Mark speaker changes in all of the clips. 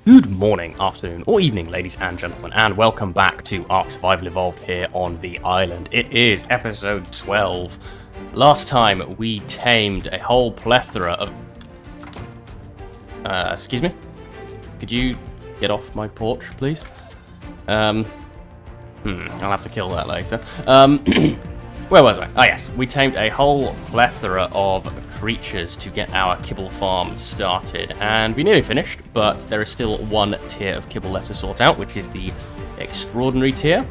Speaker 1: Good morning, afternoon, or evening, ladies and gentlemen, and welcome back to ARK Survival Evolved here on the island. It is episode 12. Last time, we tamed a whole plethora of... excuse me? Could you get off my porch, please? I'll have to kill that later. Where was I? Ah, yes. We tamed a whole plethora of creatures to get our kibble farm started, and we nearly finished, but there is still one tier of kibble left to sort out, which is the extraordinary tier.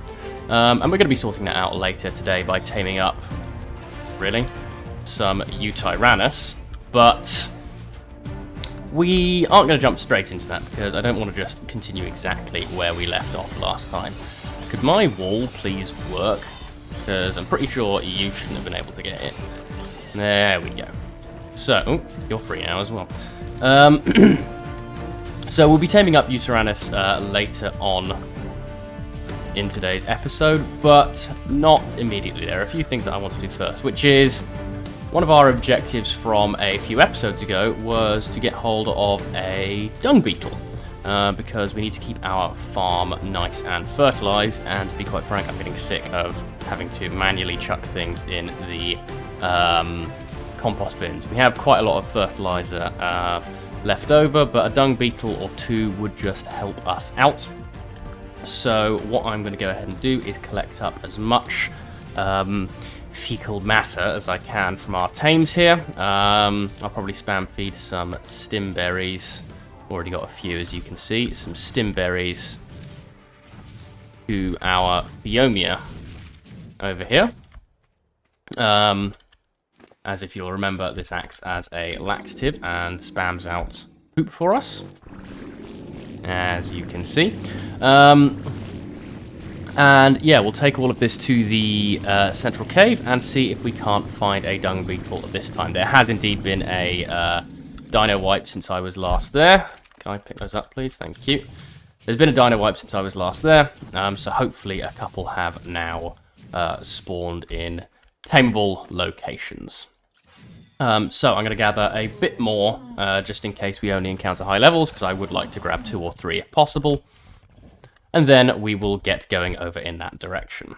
Speaker 1: And we're going to be sorting that out later today by taming up, really, some Yutyrannus, but we aren't going to jump straight into that because I don't want to just continue exactly where we left off last time. Could my wall please work? Because I'm pretty sure you shouldn't have been able to get it. There we go. So, you're free now as well. So we'll be taming up Yutyrannus later on in today's episode, but not immediately. There are a few things that I want to do first, which is one of our objectives from a few episodes ago was to get hold of a dung beetle. Because we need to keep our farm nice and fertilized, and to be quite frank, I'm getting sick of having to manually chuck things in the compost bins. We have quite a lot of fertilizer left over, but a dung beetle or two would just help us out. So what I'm going to go ahead and do is collect up as much fecal matter as I can from our tames here. I'll probably spam feed some stim berries. Already got a few, as you can see. Some stim berries to our Phiomia over here. As if you'll remember, this acts as a laxative and spams out poop for us, as you can see. And yeah, we'll take all of this to the central cave and see if we can't find a dung beetle this time. There has indeed been a dino wipe since I was last there. Can I pick those up, please? Thank you. There's been a dino wipe since I was last there, so hopefully a couple have now spawned in tameable locations. So I'm going to gather a bit more, just in case we only encounter high levels, because I would like to grab 2 or 3 if possible. And then we will get going over in that direction.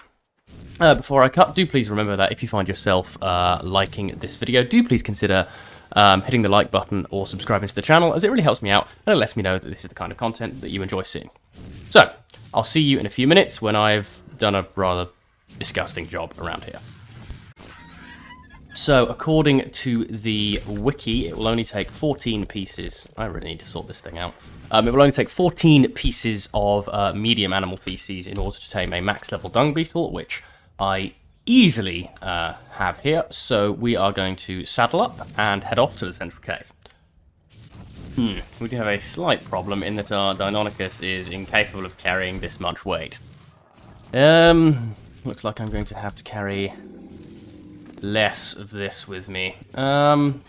Speaker 1: Before I cut, do please remember that if you find yourself liking this video, do please consider hitting the like button or subscribing to the channel, as it really helps me out and it lets me know that this is the kind of content that you enjoy seeing. So, I'll see you in a few minutes when I've done a rather disgusting job around here. So, according to the wiki, it will only take 14 pieces. I really need to sort this thing out. It will only take 14 pieces of medium animal feces in order to tame a max level dung beetle, which I easily have here. So we are going to saddle up and head off to the central cave. We do have a slight problem in that our Deinonychus is incapable of carrying this much weight. Looks like I'm going to have to carry less of this with me. I'll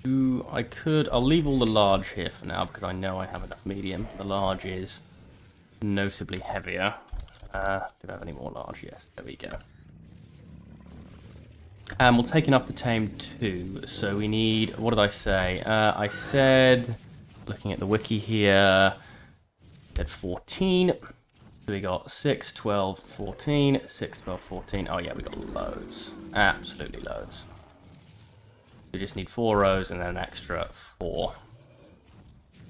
Speaker 1: leave all the large here for now because I know I have enough medium. The large is notably heavier. Do I have any more large? Yes, there we go. And we'll take enough to tame 2. So we need, what did I say? I said, looking at the wiki here, said 14. So we got 6, 12, 14, 6, 12, 14. Oh yeah, we got loads. Absolutely loads. We just need 4 rows and then an extra 4.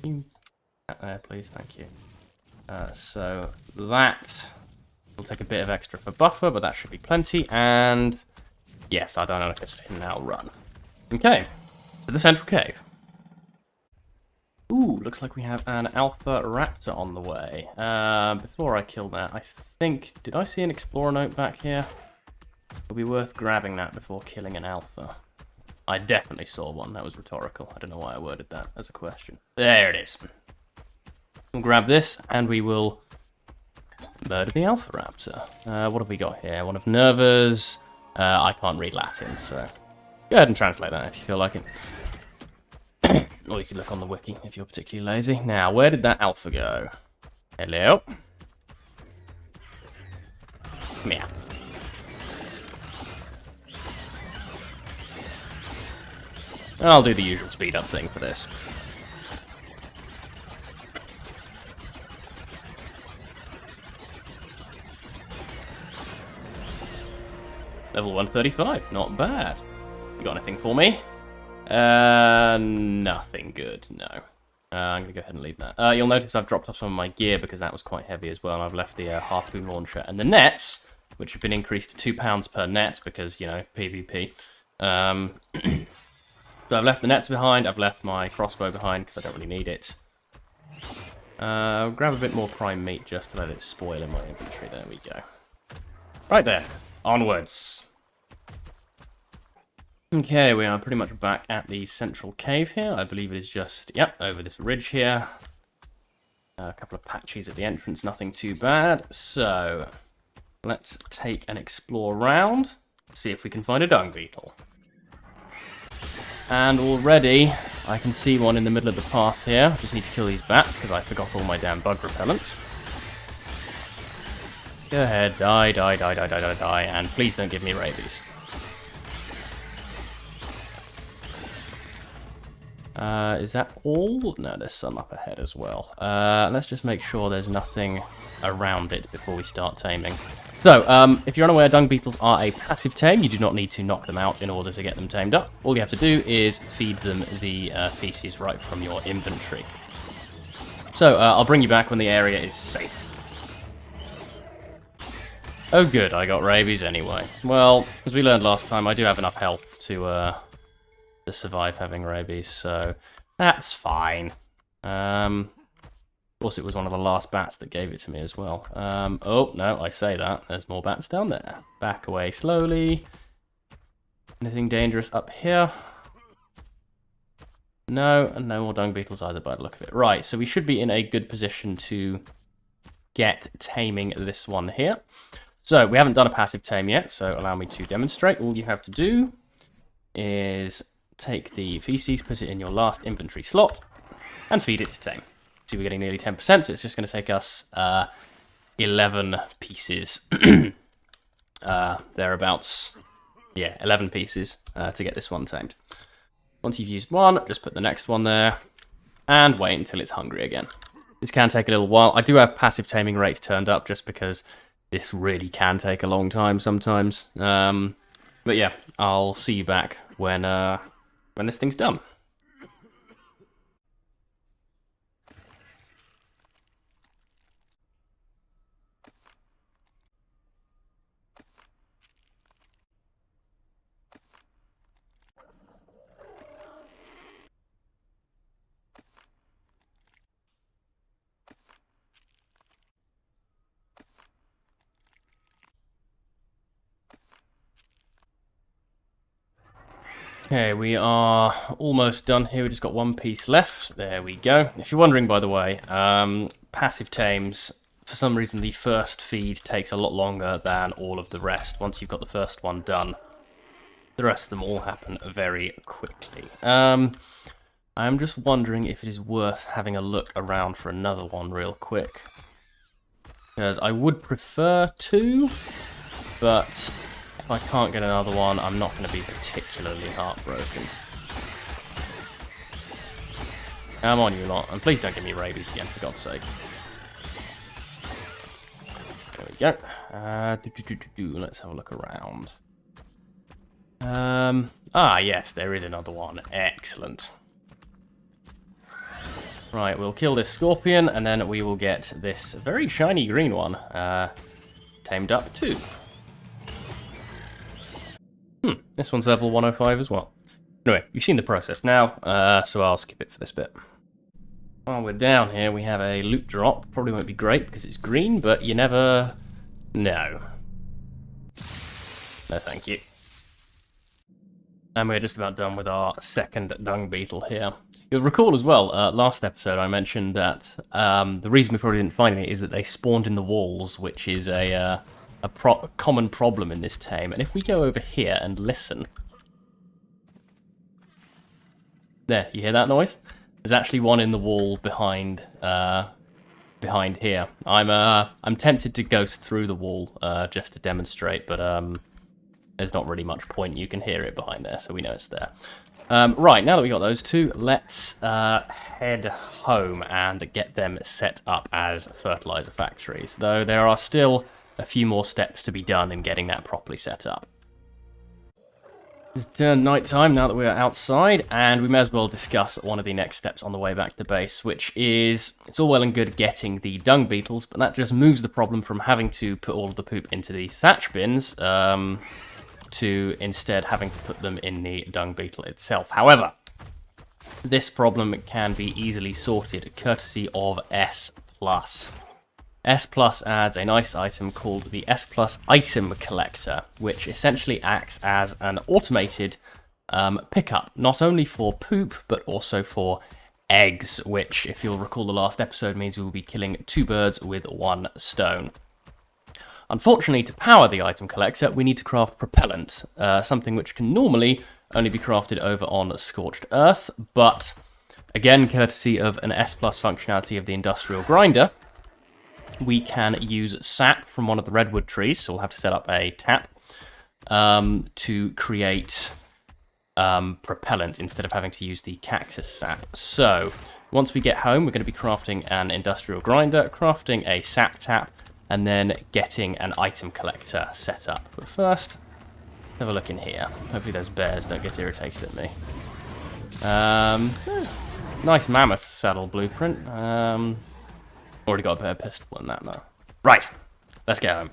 Speaker 1: There, please, thank you. So that will take a bit of extra for buffer, but that should be plenty. And yes, our Deinonychus can now run. Okay, to the central cave. Ooh, looks like we have an alpha raptor on the way. Before I kill that, I think... Did I see an explorer note back here? It would be worth grabbing that before killing an alpha. I definitely saw one. That was rhetorical. I don't know why I worded that as a question. There it is. We'll grab this, and we will murder the alpha raptor. What have we got here? One of Nerva's... I can't read Latin, so go ahead and translate that if you feel like it. Or you could look on the wiki if you're particularly lazy. Now, where did that alpha go? Hello? Come here. I'll do the usual speed up thing for this. Level 135, not bad. You got anything for me? Nothing good, no. I'm going to go ahead and leave that. You'll notice I've dropped off some of my gear because that was quite heavy as well, and I've left the harpoon launcher and the nets, which have been increased to £2 per net because, you know, PvP. So I've left the nets behind, I've left my crossbow behind because I don't really need it. I'll grab a bit more prime meat just to let it spoil in my inventory. There we go. Right there. Onwards. Okay, we are pretty much back at the central cave here. I believe it is just, yep, over this ridge here. A couple of patches at the entrance, nothing too bad. So, let's take and explore around. See if we can find a dung beetle. And already, I can see one in the middle of the path here. Just need to kill these bats, because I forgot all my damn bug repellent. Go ahead, die, die, die, die, die, die, die, and please don't give me rabies. Is that all? No, there's some up ahead as well. Let's just make sure there's nothing around it before we start taming. So, if you're unaware, dung beetles are a passive tame. You do not need to knock them out in order to get them tamed up. All you have to do is feed them the feces right from your inventory. So, I'll bring you back when the area is safe. Oh good, I got rabies anyway. Well, as we learned last time, I do have enough health to survive having rabies, so that's fine. Of course, it was one of the last bats that gave it to me as well. Oh, no, I say that. There's more bats down there. Back away slowly. Anything dangerous up here? No, and no more dung beetles either by the look of it. Right, so we should be in a good position to get taming this one here. So, we haven't done a passive tame yet, so allow me to demonstrate. All you have to do is take the feces, put it in your last inventory slot, and feed it to tame. See, we're getting nearly 10%, so it's just going to take us 11 pieces. Thereabouts. Yeah, 11 pieces to get this one tamed. Once you've used one, just put the next one there, and wait until it's hungry again. This can take a little while. I do have passive taming rates turned up just because this really can take a long time sometimes. But yeah, I'll see you back when this thing's done. Okay, we are almost done here. We've just got one piece left. There we go. If you're wondering, by the way, passive tames, for some reason, the first feed takes a lot longer than all of the rest. Once you've got the first one done, the rest of them all happen very quickly. I'm just wondering if it is worth having a look around for another one real quick. Because I would prefer to, but if I can't get another one, I'm not going to be particularly heartbroken. Come on, you lot. And please don't give me rabies again, for God's sake. There we go. Let's have a look around. Yes, there is another one. Excellent. Right, we'll kill this scorpion, and then we will get this very shiny green one tamed up too. This one's level 105 as well. Anyway, you've seen the process now, so I'll skip it for this bit. While we're down here, we have a loot drop. Probably won't be great because it's green, but you never know. No, thank you. And we're just about done with our second dung beetle here. You'll recall as well, last episode I mentioned that the reason we probably didn't find any is that they spawned in the walls, which is a common problem in this tame. And if we go over here and listen... There, you hear that noise? There's actually one in the wall behind here. I'm tempted to ghost through the wall just to demonstrate, but there's not really much point. You can hear it behind there, so we know it's there. Right, now that we got those two, let's head home and get them set up as fertiliser factories. Though there are still a few more steps to be done in getting that properly set up. It's turned night time now that we're outside, and we may as well discuss one of the next steps on the way back to the base, which is, it's all well and good getting the dung beetles, but that just moves the problem from having to put all of the poop into the thatch bins to instead having to put them in the dung beetle itself. However, this problem can be easily sorted courtesy of S+. S Plus adds a nice item called the S Plus Item Collector, which essentially acts as an automated pickup, not only for poop, but also for eggs, which, if you'll recall the last episode, means we will be killing 2 birds with 1 stone. Unfortunately, to power the item collector, we need to craft propellant, something which can normally only be crafted over on Scorched Earth, but again, courtesy of an S Plus functionality of the Industrial Grinder, we can use sap from one of the redwood trees, so we'll have to set up a tap to create propellant instead of having to use the cactus sap. So, once we get home, we're going to be crafting an industrial grinder, crafting a sap tap, and then getting an item collector set up. But first, have a look in here. Hopefully those bears don't get irritated at me. Nice mammoth saddle blueprint. Already got a better pistol than that, though. Right, let's get home.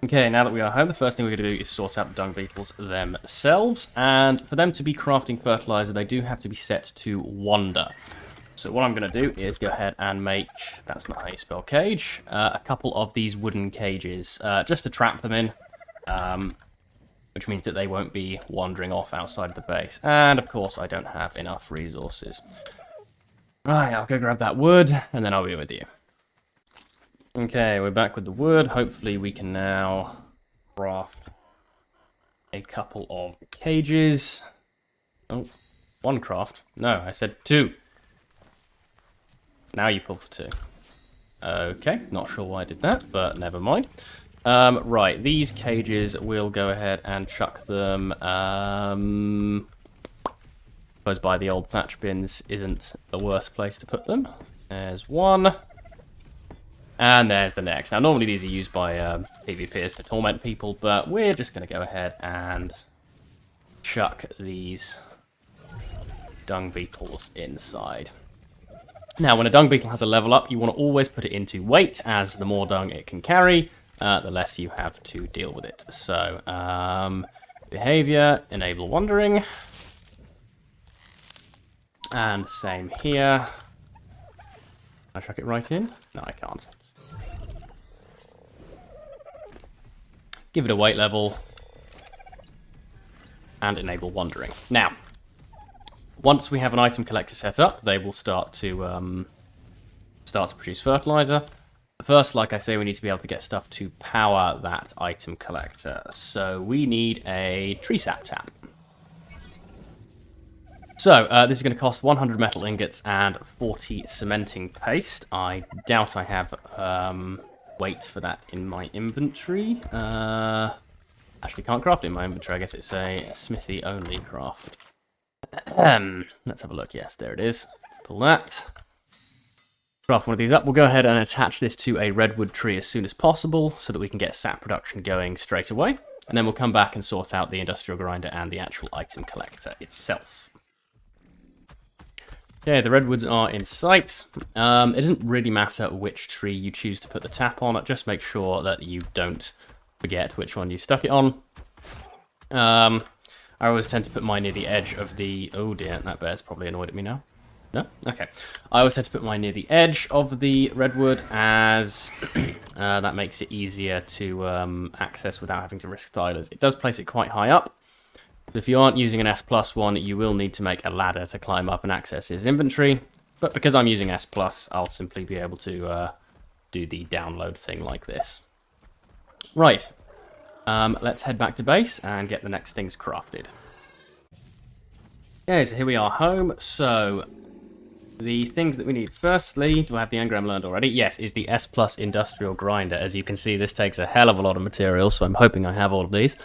Speaker 1: Okay, now that we are home, the first thing we're going to do is sort out the dung beetles themselves, and for them to be crafting fertiliser, they do have to be set to wander. So what I'm going to do is go ahead and make, that's not how you spell cage, a couple of these wooden cages, just to trap them in, which means that they won't be wandering off outside of the base. And, of course, I don't have enough resources. Right, I'll go grab that wood, and then I'll be with you. Okay, we're back with the wood. Hopefully we can now craft a couple of cages. Oh, 1 craft. No, I said 2. Now you've pulled for 2. Okay, not sure why I did that, but never mind. Right, these cages, we'll go ahead and chuck them... by the old thatch bins isn't the worst place to put them. There's 1. And there's the next. Now, normally these are used by PvPers to torment people, but we're just going to go ahead and chuck these dung beetles inside. Now, when a dung beetle has a level up, you want to always put it into weight, as the more dung it can carry, the less you have to deal with it. So, behavior, enable wandering. And same here. Can I chuck it right in? No, I can't. Give it a weight level. And enable wandering. Now, once we have an item collector set up, they will start to produce fertilizer. First, like I say, we need to be able to get stuff to power that item collector. So we need a tree sap tap. So, this is going to cost 100 metal ingots and 40 cementing paste. I doubt I have weight for that in my inventory. Actually, can't craft it in my inventory. I guess it's a smithy only craft. Let's have a look. Yes, there it is. Let's pull that. Craft one of these up. We'll go ahead and attach this to a redwood tree as soon as possible so that we can get sap production going straight away. And then we'll come back and sort out the industrial grinder and the actual item collector itself. Okay, the redwoods are in sight. It doesn't really matter which tree you choose to put the tap on. Just make sure that you don't forget which one you stuck it on. I always tend to put mine near the edge of the... Oh dear, that bear's probably annoyed at me now. No? Okay. I always tend to put mine near the edge of the redwood, as that makes it easier to access without having to risk thylers. It does place it quite high up. If you aren't using an S Plus one, you will need to make a ladder to climb up and access his inventory. But because I'm using S Plus, I'll simply be able to do the download thing like this. Right. Let's head back to base and get the next things crafted. Okay, so here we are home. So, the things that we need firstly, do I have the engram learned already? Yes, is the S Plus Industrial Grinder. As you can see, this takes a hell of a lot of material, so I'm hoping I have all of these.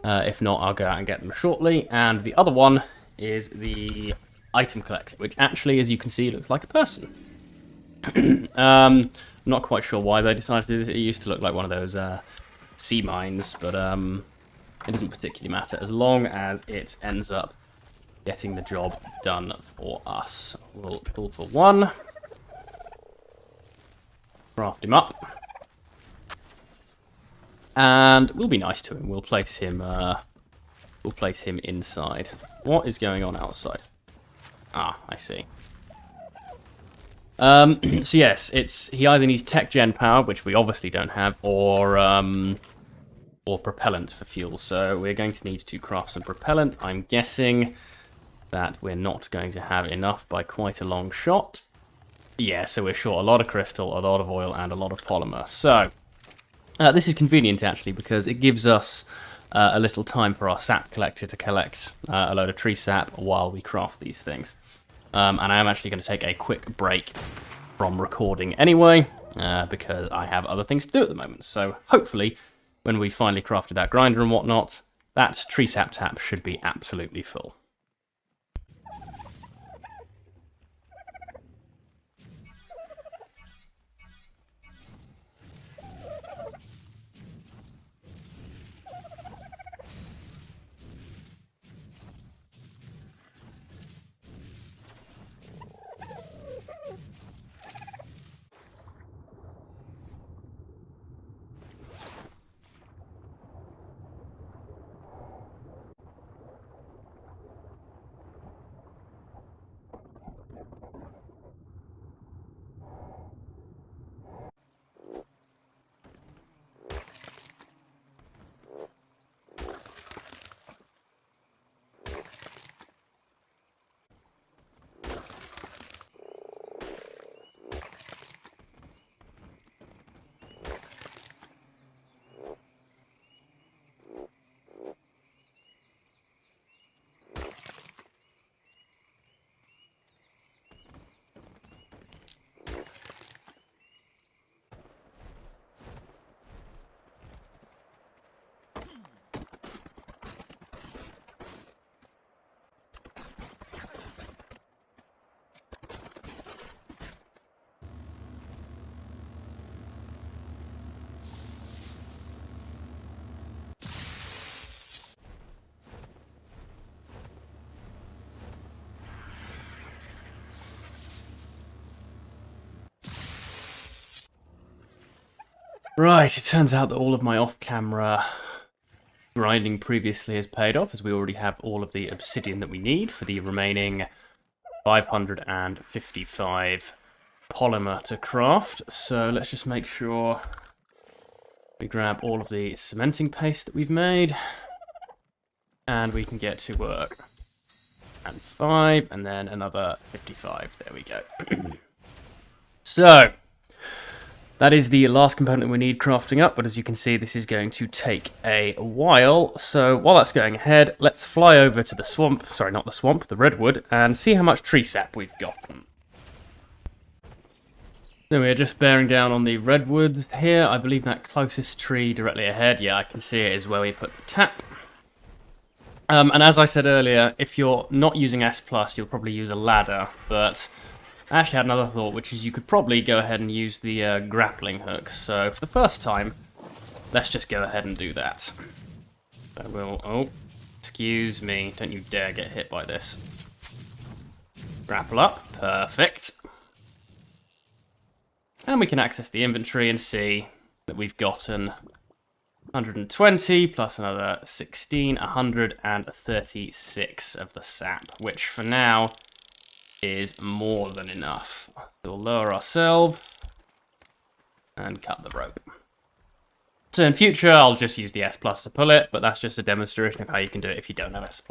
Speaker 1: If not, I'll go out and get them shortly. And the other one is the item collector, which actually, as you can see, looks like a person. I'm not quite sure why they decided to do this. It used to look like one of those sea mines, but It doesn't particularly matter, as long as it ends up getting the job done for us. We'll pull for 1. Craft him up. And we'll be nice to him. We'll place him inside. What is going on outside? Ah, I see. So yes, he either needs tech gen power, which we obviously don't have, or propellant for fuel. So we're going to need to craft some propellant. I'm guessing that we're not going to have enough by quite a long shot. Yeah, so we're short a lot of crystal, a lot of oil, and a lot of polymer. So this is convenient, actually, because it gives us a little time for our sap collector to collect a load of tree sap while we craft these things. And I am actually going to take a quick break from recording anyway, because I have other things to do at the moment. So hopefully, when we finally crafted that grinder and whatnot, that tree sap tap should be absolutely full. Right, it turns out that all of my off-camera grinding previously has paid off, as we already have all of the obsidian that we need for the remaining 555 polymer to craft. So let's just make sure we grab all of the cementing paste that we've made, and we can get to work. And 5, and then another 55. There we go. So that is the last component we need crafting up, but as you can see, this is going to take a while. So while that's going ahead, let's fly over to the swamp, sorry, not the swamp, the redwood, and see how much tree sap we've gotten. So we're just bearing down on the redwoods here. I believe that closest tree directly ahead, yeah, I can see it, is where we put the tap. And as I said earlier, if you're not using S+, you'll probably use a ladder, but I actually had another thought, which is you could probably go ahead and use the grappling hook. So for the first time, let's just go ahead and do that. So we'll... Oh, excuse me. Don't you dare get hit by this. Grapple up. Perfect. And we can access the inventory and see that we've gotten 120 plus another 16, 136 of the sap, which for now is more than enough. We'll lower ourselves and cut the rope. So in future, I'll just use the S+ to pull it, but that's just a demonstration of how you can do it if you don't have S+.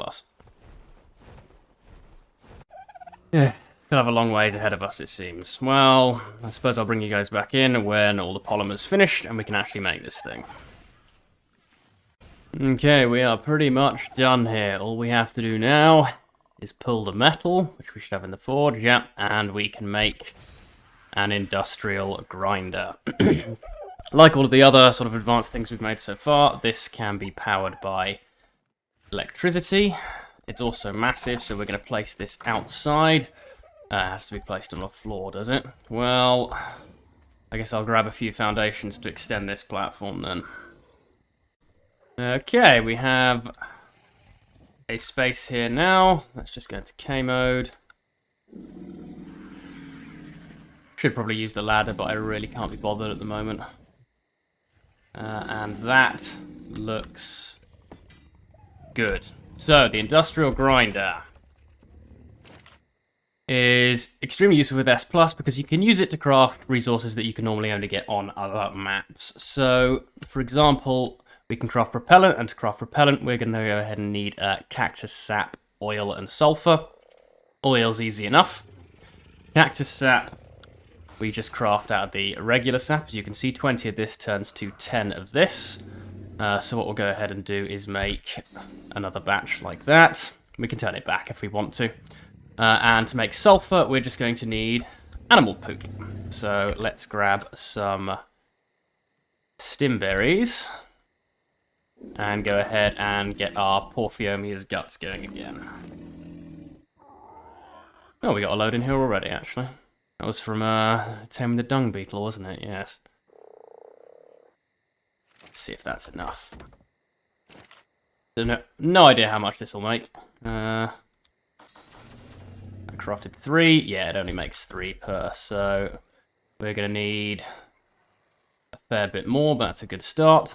Speaker 1: Yeah, still have a long ways ahead of us, it seems. Well, I suppose I'll bring you guys back in when all the polymer's finished and we can actually make this thing. Okay, we are pretty much done here. All we have to do now is pull the metal, which we should have in the forge, yeah, and we can make an industrial grinder. Like all of the other sort of advanced things we've made so far, this can be powered by electricity. It's also massive, so we're going to place this outside. It has to be placed on a floor, does it? Well, I guess I'll grab a few foundations to extend this platform then. Okay, we have a space here now. Let's just go into K mode. Should probably use the ladder, but I really can't be bothered at the moment. And that looks good. So, the industrial grinder is extremely useful with S+, because you can use it to craft resources that you can normally only get on other maps. So, for example, we can craft propellant, and to craft propellant, we're going to go ahead and need cactus sap, oil, and sulfur. Oil's easy enough. Cactus sap, we just craft out of the regular sap. As you can see, 20 of this turns to 10 of this. So what we'll go ahead and do is make another batch like that. We can turn it back if we want to. And to make sulfur, we're just going to need animal poop. So let's grab some stimberries and go ahead and get our Porphiomia's guts going again. Oh, we got a load in here already, actually. That was from taming the Dung Beetle, wasn't it? Yes. Let's see if that's enough. No idea how much this will make. I crafted 3. Yeah, it only makes 3 per, so we're going to need a fair bit more, but that's a good start.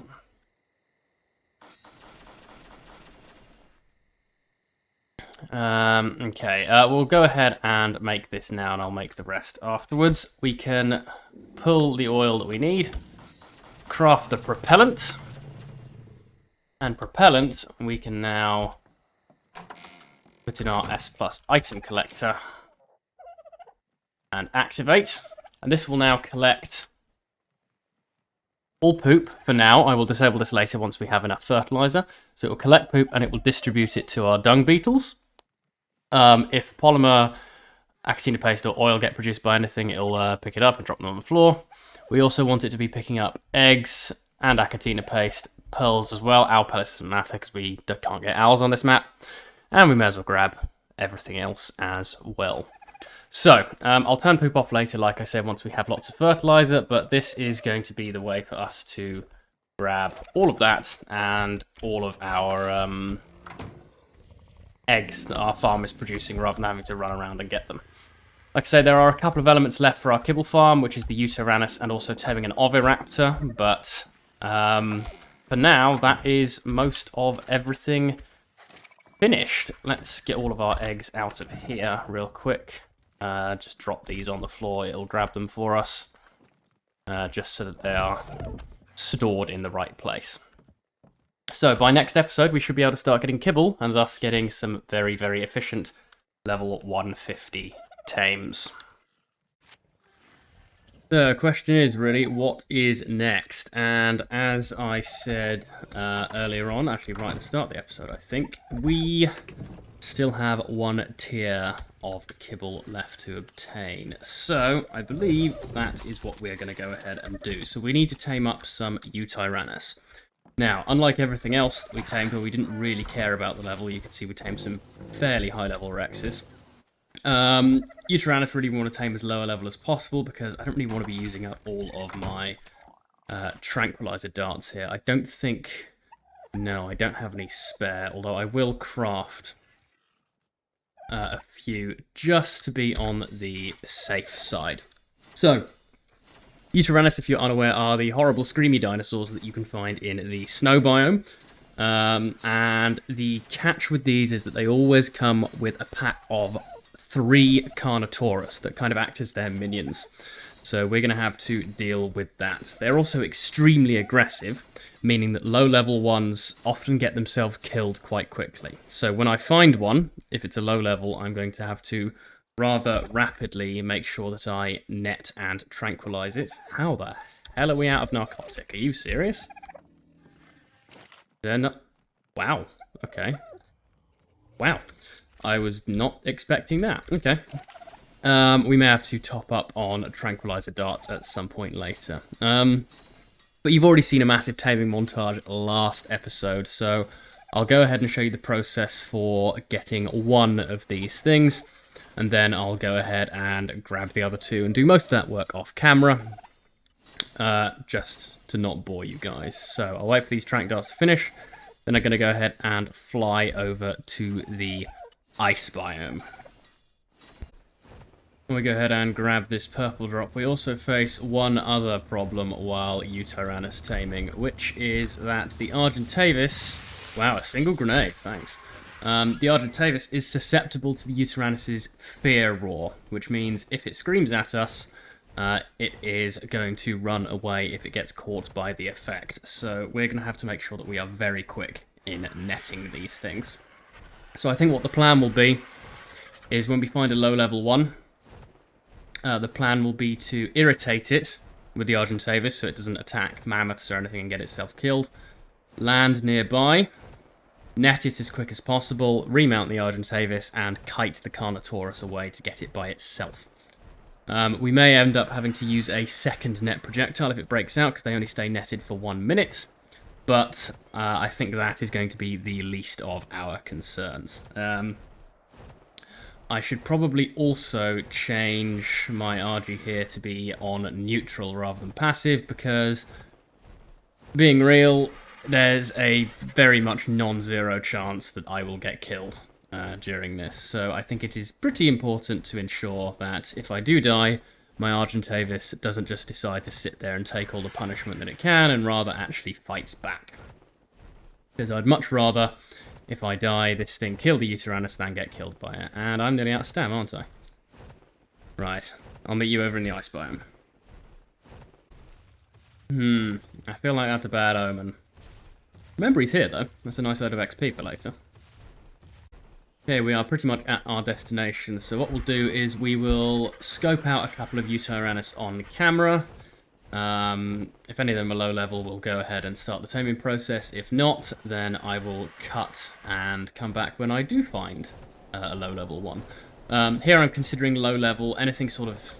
Speaker 1: Okay, we'll go ahead and make this now, and I'll make the rest afterwards. We can pull the oil that we need, craft the propellant, and propellant we can now put in our S+ item collector and activate. And this will now collect all poop for now. I will disable this later once we have enough fertiliser. So it will collect poop and it will distribute it to our dung beetles. If polymer, acatina paste, or oil get produced by anything, it'll pick it up and drop them on the floor. We also want it to be picking up eggs and acatina paste, pearls as well. Owl pellets doesn't matter because we can't get owls on this map. And we may as well grab everything else as well. So, I'll turn poop off later, like I said, once we have lots of fertiliser, but this is going to be the way for us to grab all of that and all of our eggs that our farm is producing, rather than having to run around and get them. Like I say, there are a couple of elements left for our kibble farm, which is the Yutyrannus and also taming an oviraptor, but for now, that is most of everything finished. Let's get all of our eggs out of here real quick. Just drop these on the floor, it'll grab them for us, just so that they are stored in the right place. So by next episode, we should be able to start getting kibble, and thus getting some very, very efficient level 150 tames. The question is really, what is next? And as I said earlier on, actually right at the start of the episode, I think, we still have one tier of kibble left to obtain. So I believe that is what we're going to go ahead and do. So we need to tame up some Yutyrannus. Now, unlike everything else we tamed, where we didn't really care about the level, you can see we tamed some fairly high-level Rexes. Yutyrannus really want to tame as lower level as possible, because I don't really want to be using up all of my tranquilizer darts here. I don't think... No, I don't have any spare, although I will craft a few just to be on the safe side. So, Yutyrannus, if you're unaware, are the horrible screamy dinosaurs that you can find in the snow biome. And the catch with these is that they always come with a pack of 3 Carnotaurus that kind of act as their minions. So we're going to have to deal with that. They're also extremely aggressive, meaning that low-level ones often get themselves killed quite quickly. So when I find one, if it's a low level, I'm going to have to rather rapidly make sure that I net and tranquilize it. How the hell are we out of narcotic? Are you serious? They're not... Wow. Okay. Wow. I was not expecting that. Okay. We may have to top up on tranquilizer darts at some point later. But you've already seen a massive taming montage last episode, so I'll go ahead and show you the process for getting one of these things, and then I'll go ahead and grab the other 2 and do most of that work off camera, just to not bore you guys. So I'll wait for these tranq darts to finish, Then I'm going to go ahead and fly over to the ice biome. When we go ahead and grab this purple drop, we also face one other problem while Yutyrannus taming, which is that the Argentavis... Wow, a single grenade, thanks. The Argentavis is susceptible to the Yutyrannus's fear roar, which means if it screams at us, it is going to run away if it gets caught by the effect. So we're going to have to make sure that we are very quick in netting these things. So I think what the plan will be is when we find a low level one, the plan will be to irritate it with the Argentavis so it doesn't attack mammoths or anything and get itself killed. Land nearby, net it as quick as possible, remount the Argentavis, and kite the Carnotaurus away to get it by itself. We may end up having to use a second net projectile if it breaks out, because they only stay netted for 1 minute. But I think that is going to be the least of our concerns. I should probably also change my RG here to be on neutral rather than passive, because, being real, there's a very much non-zero chance that I will get killed during this. So I think it is pretty important to ensure that if I do die, my Argentavis doesn't just decide to sit there and take all the punishment that it can, and rather actually fights back. Because I'd much rather, if I die, this thing kill the Yutyrannus than get killed by it. And I'm nearly out of stam, aren't I? Right. I'll meet you over in the ice biome. I feel like that's a bad omen. Remember, he's here, though. That's a nice load of XP for later. Okay, we are pretty much at our destination, so what we'll do is we will scope out a couple of Yutyrannus on camera. If any of them are low level, we'll go ahead and start the taming process. If not, then I will cut and come back when I do find a low level one. Here I'm considering low level, anything sort of...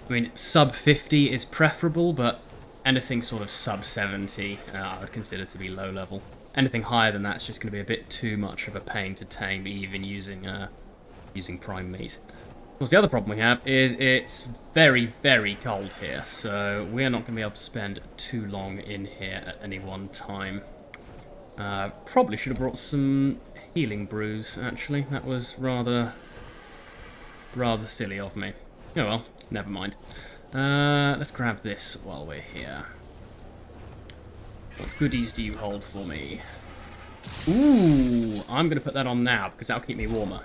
Speaker 1: I mean, sub 50 is preferable, but anything sort of sub 70 I would consider to be low level. Anything higher than that's just going to be a bit too much of a pain to tame, even using prime meat. Of course, the other problem we have is it's very, very cold here, so we're not going to be able to spend too long in here at any one time. Probably should have brought some healing brews, actually. That was rather silly of me. Oh well, never mind. Let's grab this while we're here. What goodies do you hold for me? Ooh, I'm going to put that on now, because that'll keep me warmer.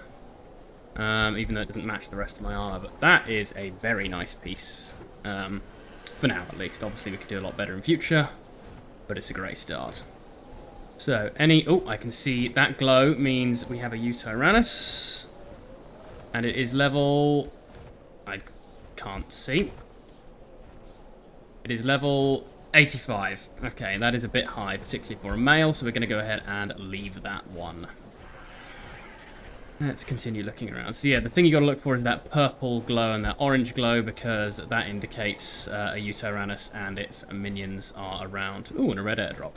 Speaker 1: Even though it doesn't match the rest of my armor. But that is a very nice piece. For now, at least. Obviously, we could do a lot better in future. But it's a great start. So, oh, I can see that glow means we have a Yutyrannus. And it is level... I can't see. It is level 85. Okay, that is a bit high, particularly for a male, so we're going to go ahead and leave that one. Let's continue looking around. So yeah, the thing you got to look for is that purple glow and that orange glow, because that indicates a Yutyrannus and its minions are around. Ooh, and a red airdrop.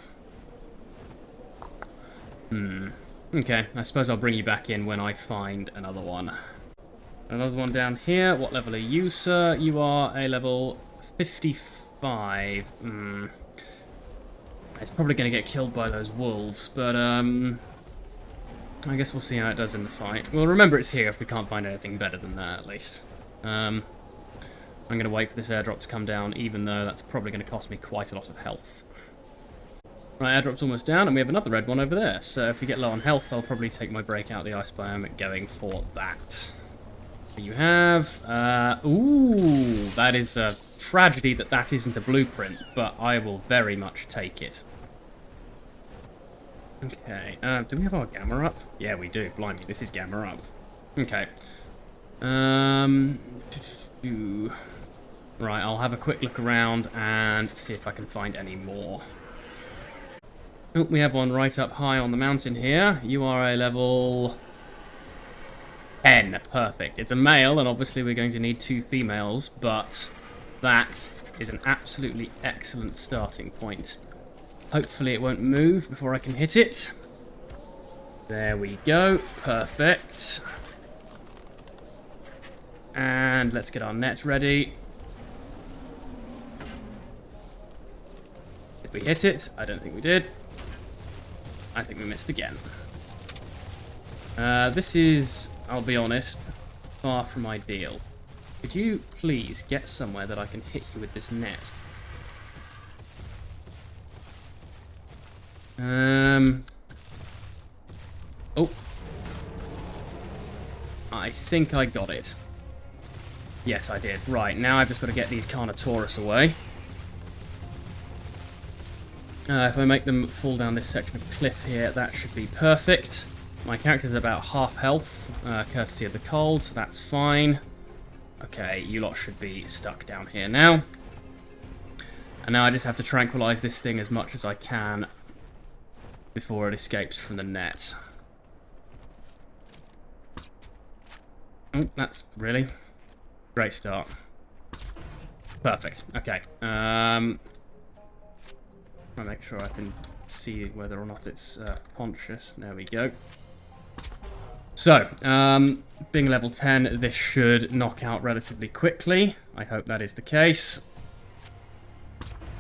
Speaker 1: Okay, I suppose I'll bring you back in when I find another one. Another one down here. What level are you, sir? You are a level 55. It's probably going to get killed by those wolves, but I guess we'll see how it does in the fight. Well, remember it's here if we can't find anything better than that, at least. I'm going to wait for this airdrop to come down, even though that's probably going to cost me quite a lot of health. Right, airdrop's almost down, and we have another red one over there. So if we get low on health, I'll probably take my break out of the ice biome going for that. You have... ooh, that is a tragedy that isn't a blueprint, but I will very much take it. Okay, do we have our gamma up? Yeah, we do. Blimey, this is gamma up. Okay. Right, I'll have a quick look around and see if I can find any more. Oh, we have one right up high on the mountain here. You are a level 10. Perfect. It's a male, and obviously we're going to need 2 females, but that is an absolutely excellent starting point. Hopefully it won't move before I can hit it. There we go. Perfect. And let's get our net ready. Did we hit it? I don't think we did. I think we missed again. This is, I'll be honest, far from ideal. Could you please get somewhere that I can hit you with this net? Oh. I think I got it. Yes, I did. Right, now I've just got to get these Carnotaurus away. If I make them fall down this section of cliff here, that should be perfect. My character's about half health, courtesy of the cold, so that's fine. Okay, you lot should be stuck down here now. And now I just have to tranquilize this thing as much as I can before it escapes from the net. Oh, that's really great start. Perfect. Okay. I'll make sure I can see whether or not it's conscious. There we go. So, being level 10, this should knock out relatively quickly. I hope that is the case.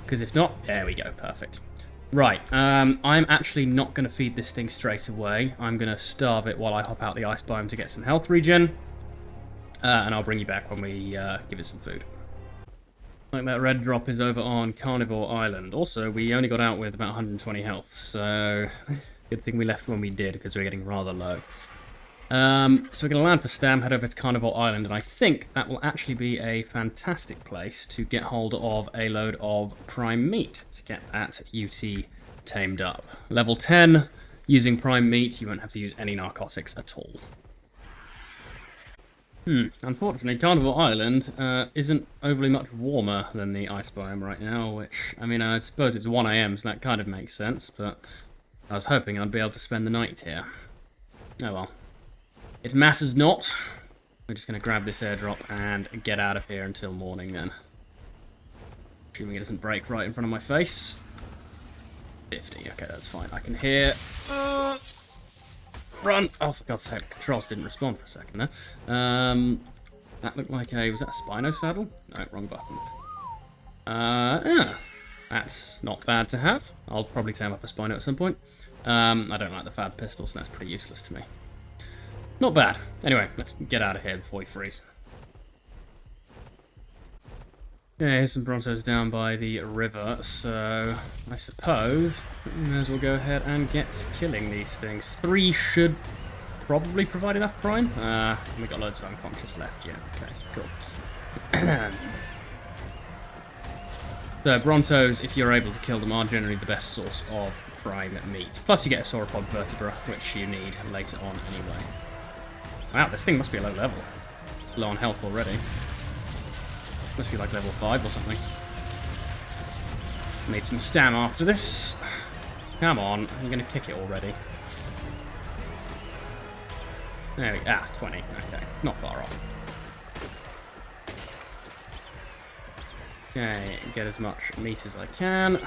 Speaker 1: Because if not, there we go. Perfect. Right, I'm actually not going to feed this thing straight away. I'm going to starve it while I hop out the ice biome to get some health regen. And I'll bring you back when we give it some food. Like that red drop is over on Carnivore Island. Also, we only got out with about 120 health, so good thing we left when we did, because we're getting rather low. So we're going to land for Stam, head over to Carnivore Island, and I think that will actually be a fantastic place to get hold of a load of prime meat to get that UT tamed up. Level 10, using prime meat, you won't have to use any narcotics at all. Unfortunately, Carnivore Island isn't overly much warmer than the ice biome right now, which, I mean, I suppose it's 1 AM, so that kind of makes sense, but I was hoping I'd be able to spend the night here. Oh well. It matters not. We're just going to grab this airdrop and get out of here until morning then. Assuming it doesn't break right in front of my face. 50, okay, that's fine. I can hear... Run! Oh, for God's sake, controls didn't respond for a second there. That looked like a... Was that a Spino saddle? No, wrong button. Yeah. That's not bad to have. I'll probably tame up a Spino at some point. I don't like the Fab pistol, so that's pretty useless to me. Not bad. Anyway, let's get out of here before we freeze. Yeah, here's some Brontos down by the river, so I suppose we may as well go ahead and get killing these things. 3 should probably provide enough prime. We got loads of unconscious left, yeah. Okay, cool. So Brontos, if you're able to kill them, are generally the best source of prime meat. Plus you get a sauropod vertebra, which you need later on anyway. Wow, this thing must be a low level. Low on health already. Must be like level 5 or something. Need some stam after this. Come on, you're going to kick it already. There we go. 20. Okay, not far off. Okay, get as much meat as I can.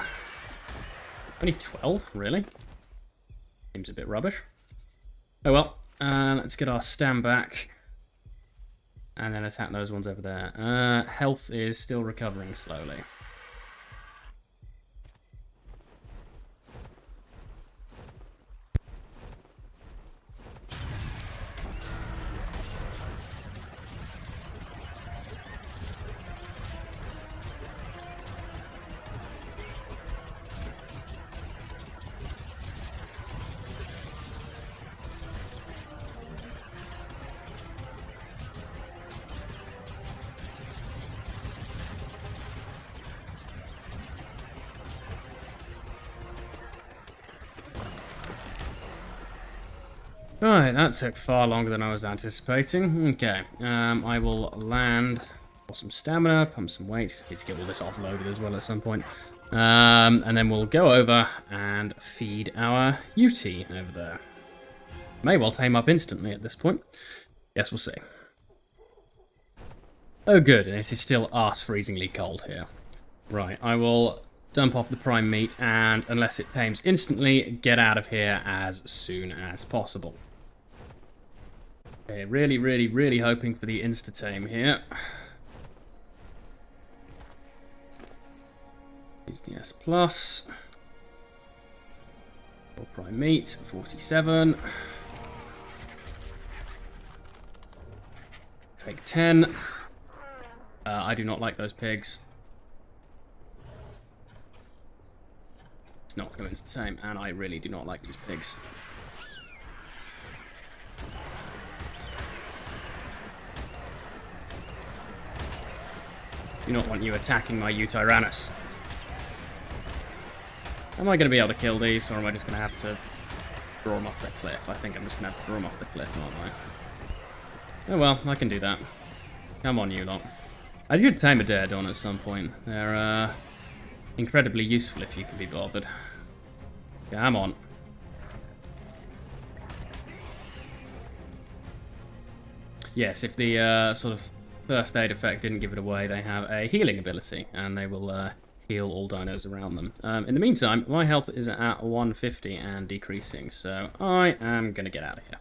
Speaker 1: Only 12, really? Seems a bit rubbish. Oh well. Let's get our stam back. And then attack those ones over there. Health is still recovering slowly. Right, that took far longer than I was anticipating. Okay, I will land for some stamina, pump some weight. Need to get all this offloaded as well at some point. And then we'll go over and feed our UT over there. May well tame up instantly at this point. Yes, we'll see. Oh good, and it is still arse-freezingly cold here. Right, I will dump off the prime meat, and unless it tames instantly, get out of here as soon as possible. Okay, really hoping for the insta-tame here. Use the S+. Or prime meat, 47. Take 10. I do not like those pigs. It's not going to entertain, and I really do not like these pigs. Do not want you attacking my Yutyrannus. Am I going to be able to kill these, or am I just going to have to draw them off the cliff? I think I'm just going to have to draw them off the cliff, aren't I? Oh well, I can do that. Come on, you lot. I could tame a Daredon at some point. They're incredibly useful if you can be bothered. Come on. Yes, if the sort of first aid effect didn't give it away, they have a healing ability, and they will heal all dinos around them. In the meantime, my health is at 150 and decreasing, so I am going to get out of here.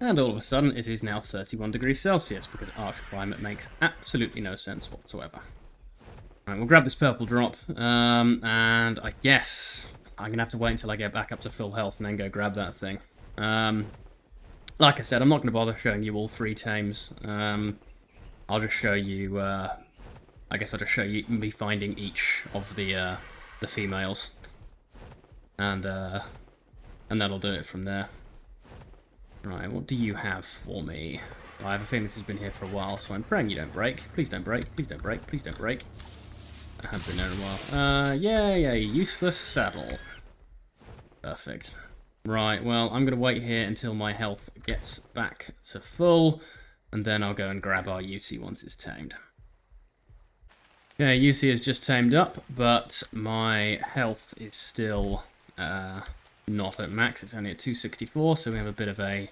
Speaker 1: And all of a sudden, it is now 31 degrees Celsius, because ARK's climate makes absolutely no sense whatsoever. Right, we'll grab this purple drop, and I guess I'm going to have to wait until I get back up to full health and then go grab that thing. Like I said, I'm not going to bother showing you all 3 tames. I'll just show you, I guess I'll just show you me finding each of the females. And that'll do it from there. Right, what do you have for me? I have a feeling this has been here for a while, so I'm praying you don't break. Please don't break, please don't break, please don't break. I haven't been there in a while. Yeah, useless saddle. Perfect. Right, well, I'm going to wait here until my health gets back to full, and then I'll go and grab our Yuty once it's tamed. Okay, Yuty is just tamed up, but my health is still not at max. It's only at 264, so we have a bit of a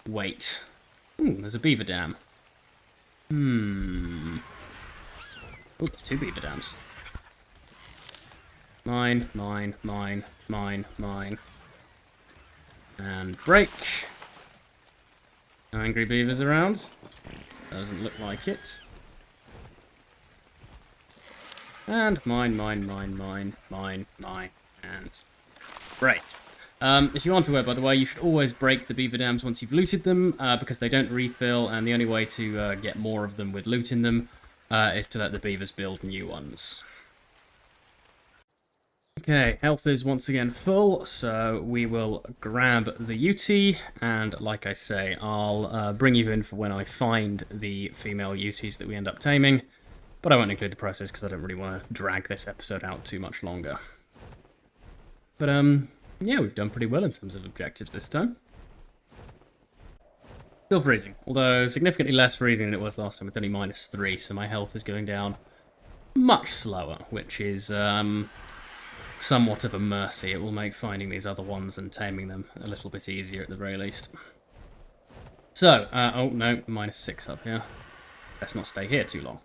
Speaker 1: wait. Ooh, there's a beaver dam. Oh, there's 2 beaver dams. Mine. And break. No angry beavers around. Doesn't look like it. And mine, and break. If you aren't aware, by the way, you should always break the beaver dams once you've looted them, because they don't refill, and the only way to get more of them with looting them is to let the beavers build new ones. Okay, health is once again full, so we will grab the Yuty, and like I say, I'll bring you in for when I find the female Yuties that we end up taming, but I won't include the process because I don't really want to drag this episode out too much longer. But, yeah, we've done pretty well in terms of objectives this time. Still freezing, although significantly less freezing than it was last time, with only -3, so my health is going down much slower, which is somewhat of a mercy. It will make finding these other ones and taming them a little bit easier at the very least. So, oh no, -6 up here. Let's not stay here too long.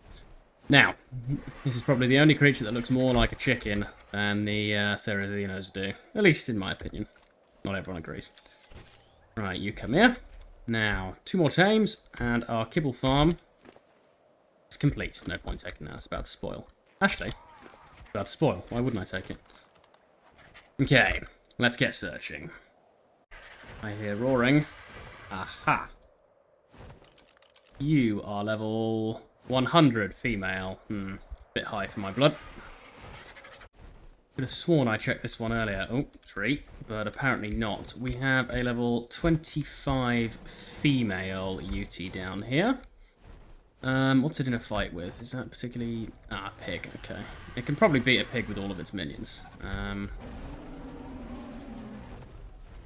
Speaker 1: Now, this is probably the only creature that looks more like a chicken than the Therizinos do. At least in my opinion. Not everyone agrees. Right, you come here. Now, 2 more tames, and our kibble farm is complete. No point taking that, it's about to spoil. Actually, it's about to spoil. Why wouldn't I take it? Okay, let's get searching. I hear roaring. Aha. You are level 100 female. Bit high for my blood. Could have sworn I checked this one earlier. Oh, tree. But apparently not. We have a level 25 female Yuty down here. What's it in a fight with? Is that particularly... Ah, pig. Okay. It can probably beat a pig with all of its minions.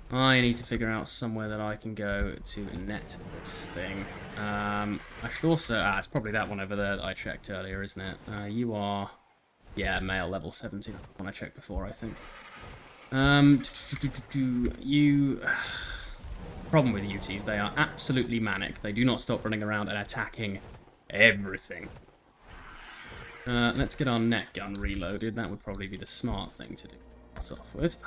Speaker 1: I need to figure out somewhere that I can go to net this thing. I should also... Ah, it's probably that one over there that I checked earlier, isn't it? You are... Yeah, male level 70. One I checked before, I think. You... Problem with Yuties, they are absolutely manic. They do not stop running around and attacking everything. Let's get our net gun reloaded. That would probably be the smart thing to do. Start off with.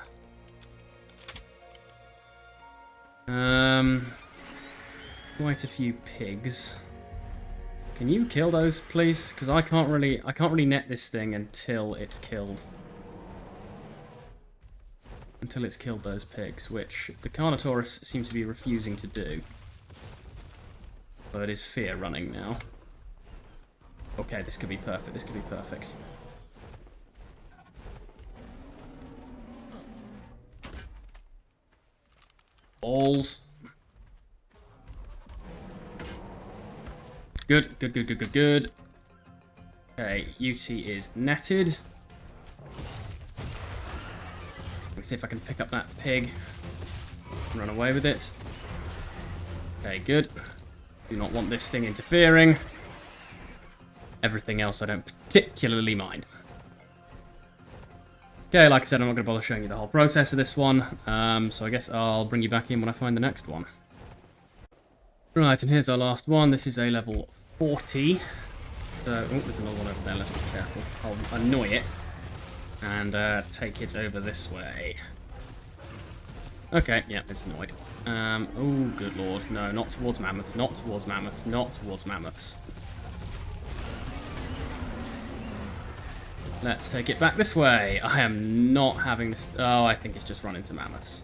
Speaker 1: Quite a few pigs. Can you kill those, please? Because I can't really net this thing until it's killed. until it's killed those pigs, which the Carnotaurus seems to be refusing to do. But it is fear running now. Okay, this could be perfect. This could be perfect. Balls. Good, good, good, good, good, good. Okay, UT is netted. Let's see if I can pick up that pig and run away with it. Okay, good. Do not want this thing interfering. Everything else I don't particularly mind. Okay, like I said, I'm not going to bother showing you the whole process of this one, so I guess I'll bring you back in when I find the next one. Right, and here's our last one. This is a level 40. So, oh, there's another one over there. Let's be careful. I'll annoy it and take it over this way. Okay, yeah, it's annoyed. Oh, good lord. No, not towards mammoths, not towards mammoths, not towards mammoths. Let's take it back this way. I am not having this... Oh, I think it's just run into mammoths.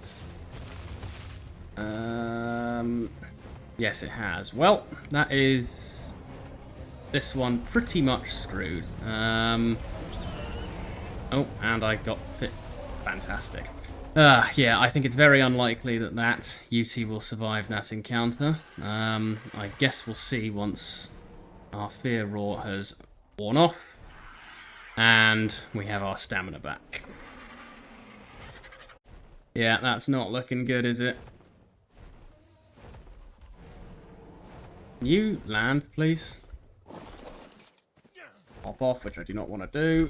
Speaker 1: Yes, it has. Well, that is... this one pretty much screwed. Oh, and I got fit. Fantastic. Yeah, I think it's very unlikely that that UT will survive that encounter. I guess we'll see once our fear roar has worn off. And we have our stamina back. Yeah, that's not looking good, is it? Can you land, please? Hop off, which I do not want to do.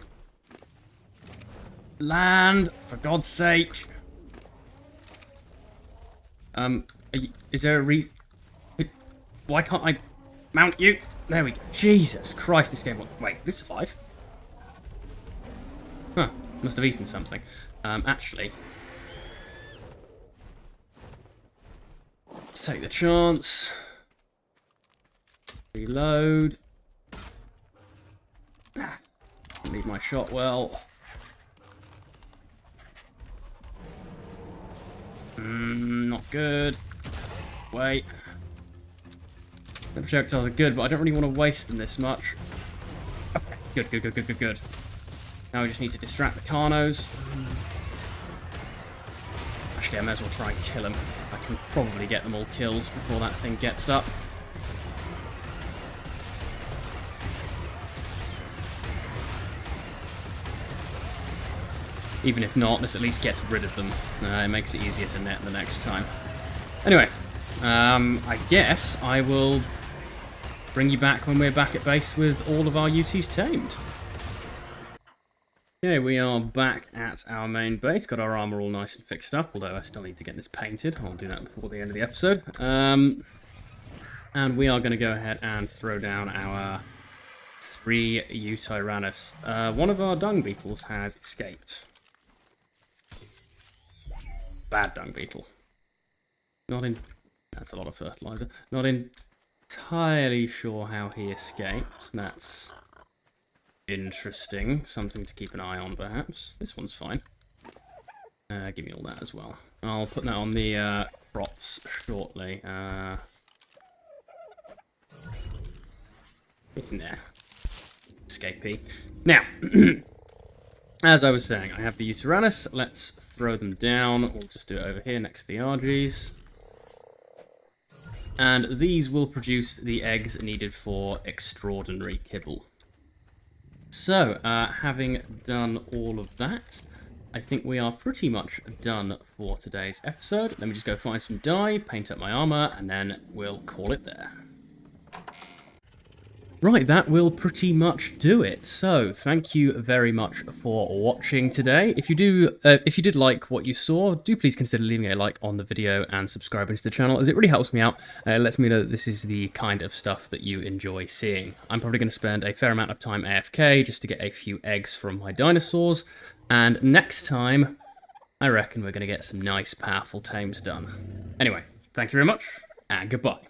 Speaker 1: Land, for God's sake. Is there a reason? Why can't I mount you? There we go. Jesus Christ, this game... Wait, this survived? Huh, must have eaten something. Actually... let's take the chance. Reload. Leave my shot well. Not good. Wait. The projectiles are good, but I don't really want to waste them this much. Okay, good, good, good, good, good, good. Now we just need to distract the Carnos. Actually, I may as well try and kill them. I can probably get them all killed before that thing gets up. Even if not, this at least gets rid of them. It makes it easier to net the next time. Anyway, I guess I will bring you back when we're back at base with all of our UTs tamed. Okay, we are back at our main base. Got our armor all nice and fixed up, although I still need to get this painted. I'll do that before the end of the episode. And we are going to go ahead and throw down our 3 Yutyrannus. One of our Dung Beetles has escaped. Bad Dung Beetle. Not in... That's a lot of fertiliser. Not entirely sure how he escaped. That's interesting. Something to keep an eye on, perhaps. This one's fine. Give me all that as well. I'll put that on the crops shortly. In there. Escapee. Now... as I was saying, I have the Yutyrannus. Let's throw them down. We'll just do it over here next to the RGs. And these will produce the eggs needed for extraordinary kibble. So, having done all of that, I think we are pretty much done for today's episode. Let me just go find some dye, paint up my armor, and then we'll call it there. Right, that will pretty much do it. So, thank you very much for watching today. If you did like what you saw, do please consider leaving a like on the video and subscribing to the channel, as it really helps me out. It lets me know that this is the kind of stuff that you enjoy seeing. I'm probably going to spend a fair amount of time AFK just to get a few eggs from my dinosaurs, and next time, I reckon we're going to get some nice, powerful tames done. Anyway, thank you very much, and goodbye.